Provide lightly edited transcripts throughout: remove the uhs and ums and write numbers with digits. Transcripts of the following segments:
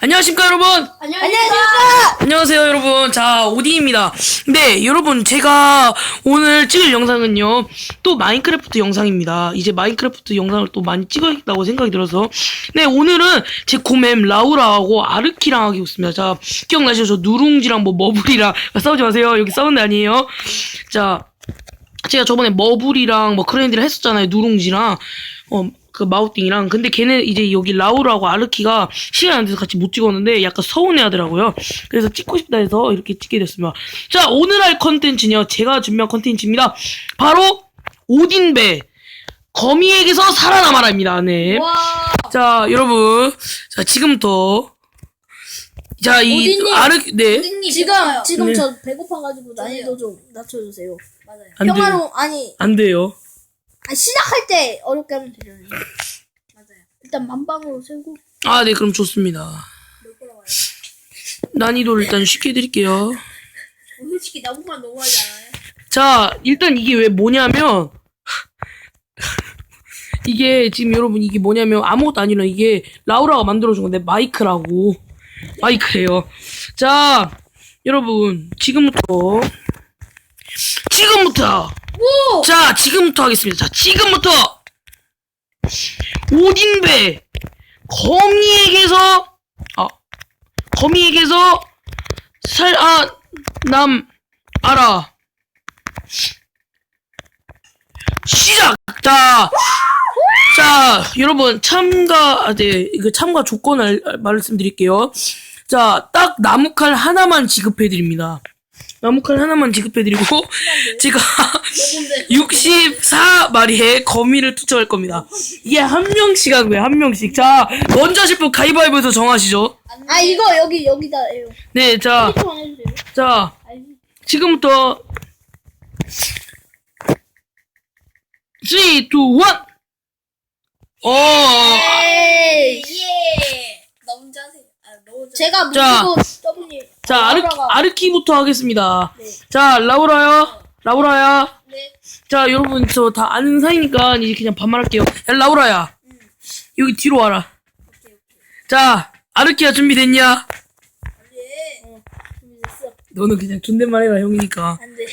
안녕하십니까 여러분. 안녕하십니까. 안녕하세요 여러분. 자, 오디입니다. 네, 여러분 제가 오늘 찍을 영상은요 또 마인크래프트 영상입니다. 이제 마인크래프트 영상을 또 많이 찍어야겠다고 생각이 들어서 네, 오늘은 제 고맴 라우라하고 아르키랑 하고 있습니다. 자, 기억나시죠? 저 누룽지랑 뭐 머블이랑 싸우지 마세요. 여기 싸우는 데 아니에요. 자, 제가 저번에 머블이랑 뭐 그런 애들 했었잖아요. 누룽지랑 그 마우띵이랑. 근데 걔네 이제 여기 라우라하고 아르키가 시간 안 돼서 같이 못 찍었는데 약간 서운해 하더라고요. 그래서 찍고 싶다 해서 이렇게 찍게 됐습니다. 자, 오늘 할 컨텐츠는요, 제가 준비한 컨텐츠입니다. 바로 오딘배 거미에게서 살아남아라입니다. 네. 와. 자, 여러분, 자 지금부터 자, 이 오딘님. 네. 오딘님 지금 네. 저 배고파가지고 난이도 좀 낮춰주세요. 맞아요. 안 돼요. 평화로 안 돼요. 시작할 때 어렵게 하면 되잖아요. 맞아요. 일단 만방으로 세우고. 아, 네, 그럼 좋습니다. 난이도를 일단 쉽게 해드릴게요. 솔직히 나무만 너무 하지 않아요? 자, 일단 이게 왜 뭐냐면 이게 지금 여러분 이게 뭐냐면 아무것도 아니라 이게 라우라가 만들어준 건데 마이크라고. 마이크예요. 자, 여러분 지금부터 오! 자, 지금부터 하겠습니다. 자, 지금부터 오딘배 거미에게서 살아남아라. 시작! 자, 여러분, 이거 참가 조건을 말씀드릴게요. 자, 딱 나무칼 하나만 지급해드립니다. 나무칼 하나만 지급해드리고, 제가 64마리의 거미를 투척할 겁니다. 이게 한 명씩 하고요, 한 명씩. 자, 먼저 하실 분 가위바위보에서 정하시죠. 이거 여기다 해요. 네, 자, 만 해주세요. 자, 지금부터 3, 2, 1! 에이. 예. 나 혼자 하세요. 너 혼자. 제가 자. 무지고 W. 자, 라우라가- 아르키부터 하겠습니다. 네. 자, 라우라야. 네. 자, 여러분, 저 다 아는 사이니까 이제 그냥 반말할게요. 야, 라우라야. 여기 뒤로 와라. 자, 아르키야, 준비됐냐? 예. 준비됐어. 너는 그냥 존댓말 해라, 형이니까. 안 돼.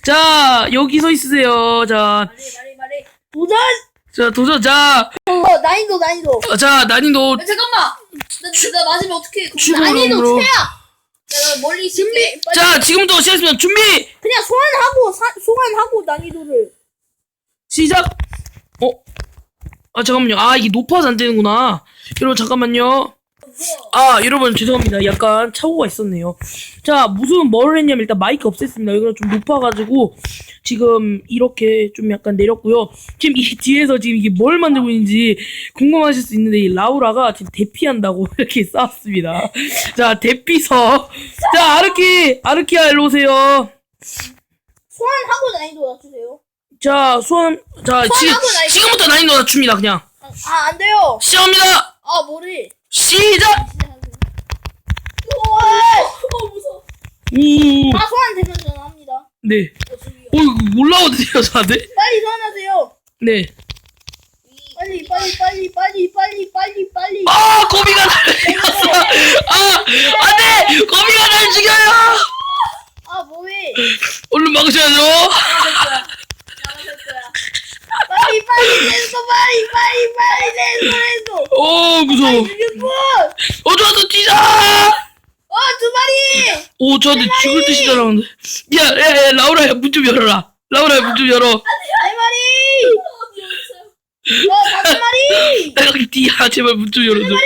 자, 여기 서 있으세요. 자, 말해. 도전! 도전. 자, 난이도. 자, 난이도 잠깐만. 나 맞으면 어떡해. 추구름으로. 나 멀리 있을게. 빨리. 자, 지금부터 시작했습니다. 준비! 그냥 소환하고 난이도를. 시작! 잠깐만요. 이게 높아서 안 되는구나. 여러분, 잠깐만요. 여러분, 죄송합니다. 약간 착오가 있었네요. 자, 뭘 했냐면, 일단 마이크 없앴습니다. 여기가 좀 높아가지고, 지금, 이렇게 좀 약간 내렸고요. 지금 이 뒤에서 지금 이게 뭘 만들고 있는지 궁금하실 수 있는데, 이 라우라가 지금 대피한다고 이렇게 싸웠습니다. 자, 대피서. 자, 아르키야, 일로 오세요. 소환하고 난이도 낮추세요. 자, 지금부터 난이도 낮춥니다, 그냥. 안 돼요. 시작합니다! 뭐래. 시작! 무서워. 오, 소환되면 전화합니다. 네. 이거 올라와도 돼요, 저한테? 빨리 소환하세요. 네. 빨리. 거미가 나를 죽였어! 안 돼! 거미가 나를 죽여요! 뭐해. 얼른 막으셔야죠! 빨리 내서. 무서워. 저한테 뛰자! 2마리. 저한테 죽을 듯이 날아오는데. 야, 라우라야, 문 좀 열어라. 라우라야, 문 좀 열어. 4마리. 5마리. 나 여기 뛰야, 제발 문 좀 열어줘. 7마리.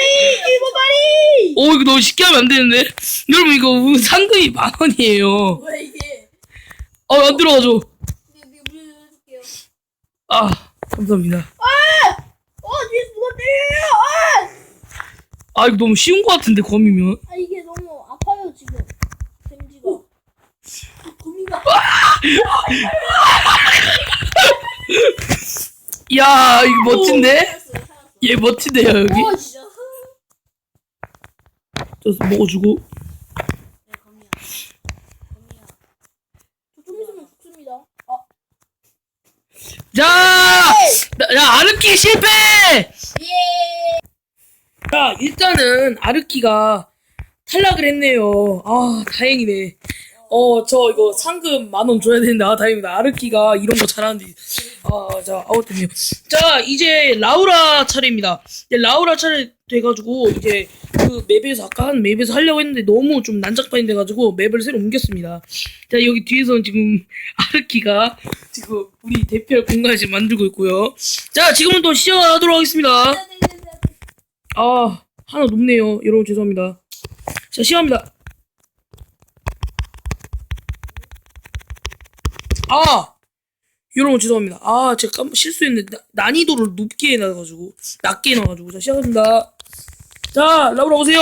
이거 너무 쉽게 하면 안 되는데. 여러분, 이거 상금이 10,000원이에요. 뭐야 이게? 안 들어가죠. 물려줄게요. 감사합니다. 뒤에서 누가 때려요. 이거 너무 쉬운 것 같은데, 거미면. 이게 너무 아파요 지금. 댐지가. 고민가. 야, 이거 멋진데? 얘 멋진데요, 여기? 진짜. 저 먹어주고. 거미야. 좀 있으면 죽습니다. 자! 아르키 실패! 예. 자, 일단은 아르키가 탈락을 했네요. 아, 다행이네. 저 이거 상금 10,000원 줘야 되는데, 아, 다행입니다. 아르키가 이런 거 잘하는데. 자, 아무튼요. 자, 이제 라우라 차례입니다. 이제 라우라 차례 돼가지고, 이제 그 맵에서, 아까 한 맵에서 하려고 했는데 너무 좀 난장판이 돼가지고 맵을 새로 옮겼습니다. 자, 여기 뒤에서는 지금 아르키가 지금 우리 대표할 공간을 지금 만들고 있고요. 자, 지금은 또 시작하도록 하겠습니다. 아, 하나 높네요. 여러분 죄송합니다. 자, 시작합니다. 여러분 죄송합니다. 제가 실수했는데 난이도를 높게 해놔가지고 낮게 해놔가지고. 자, 시작합니다. 자, 라우라 오세요.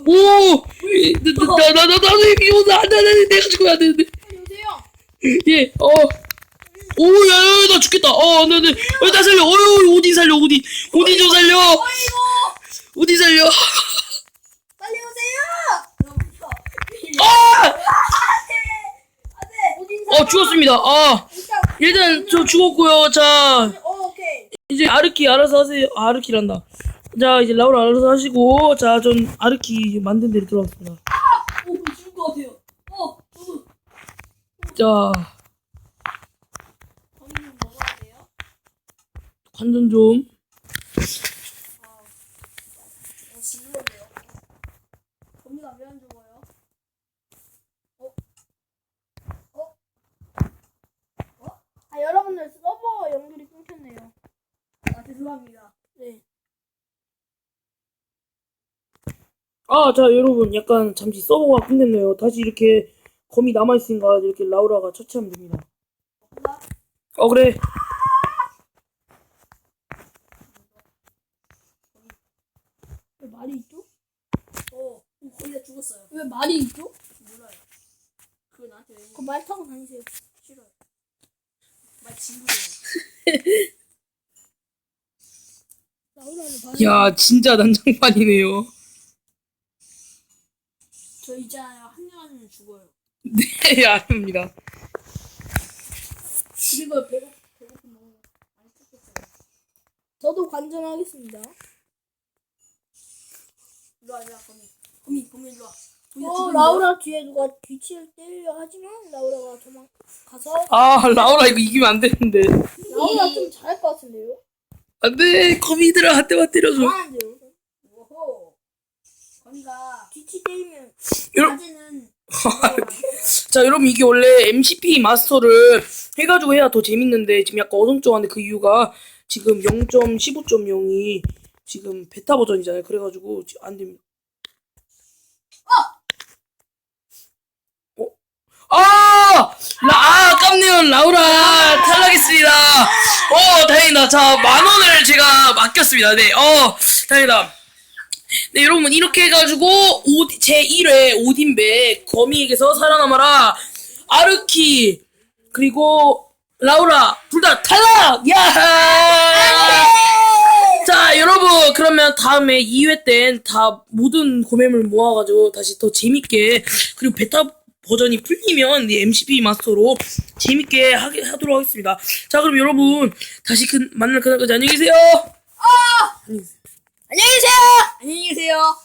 오, 나도 내가 죽으면 안 되는데. 안녕하세요. 예, 오, 야, 나 죽겠다. 네, 나 살려. 오딘 살려, 오딘 좀 살려. 오딘 살려. 빨리 오세요. 안돼. 죽었습니다. 일단 저 죽었고요. 자, 오케이. 이제 아르키 알아서 하세요. 아르키란다. 자, 이제 라우라 알아서 하시고, 자, 전 아르키 만든 데로 들어갔습니다. 오, 죽을 것 같아요. 자, 거미는 먹어야 돼요. 관전 좀. 질러네요. 거미가 왜 안 죽어요? 여러분들 서버 연결이 끊겼네요. 죄송합니다. 네. 자, 여러분, 약간 잠시 서버가 끊겼네요. 다시 이렇게 검이 남아있으니까 이렇게 라우라가 처치하면 됩니다. 그래. 왜 말이 있죠? 거미가 죽었어요. 왜 말이 있죠? 몰라요. 그거 나한테 왜 그 말 타고 다니세요. 싫어요. 말 징그러워. 라우라를 야, 진짜 난장판이네요. 저 이제 한 명은 죽어요. 네, 아닙니다. 그리고 배고픈 너무 많이 탔겠어요. 저도 관전하겠습니다. 일로 와, 거미 일로 와. 라우라 뒤에 누가 뒤치를 때리려 하지만 라우라가 도망가서 라우라 이거 이기면 안 되는데. 라우라 좀 잘할 것 같은데요? 안 돼, 거미들아, 한 대만 때려줘. 잘하는데요? 오호. 거미가 뒤치 때리면 여러분, 낮에는 자, 여러분, 이게 원래 MCP 마스터를 해가지고 해야 더 재밌는데, 지금 약간 어정쩡한데 그 이유가 지금 0.15.0이 지금 베타 버전이잖아요. 그래가지고 지금 안 됩니다. 깜네요. 라우라 탈락했습니다. 다행이다. 자, 10,000원을 제가 맡겼습니다. 네, 다행이다. 네, 여러분, 이렇게 해가지고 제1회 오딘백 거미에게서 살아남아라 아르키 그리고 라우라 둘 다 탈락! 야! 자, 여러분, 그러면 다음에 2회 땐 다 모든 고mem을 모아가지고 다시 더 재밌게, 그리고 베타 버전이 풀리면 이 MCP 마스터로 재밌게 하도록 하겠습니다. 자, 그럼 여러분, 다시 만날 그날까지 안녕히 계세요! 안녕히 계세요. 안녕히 계세요.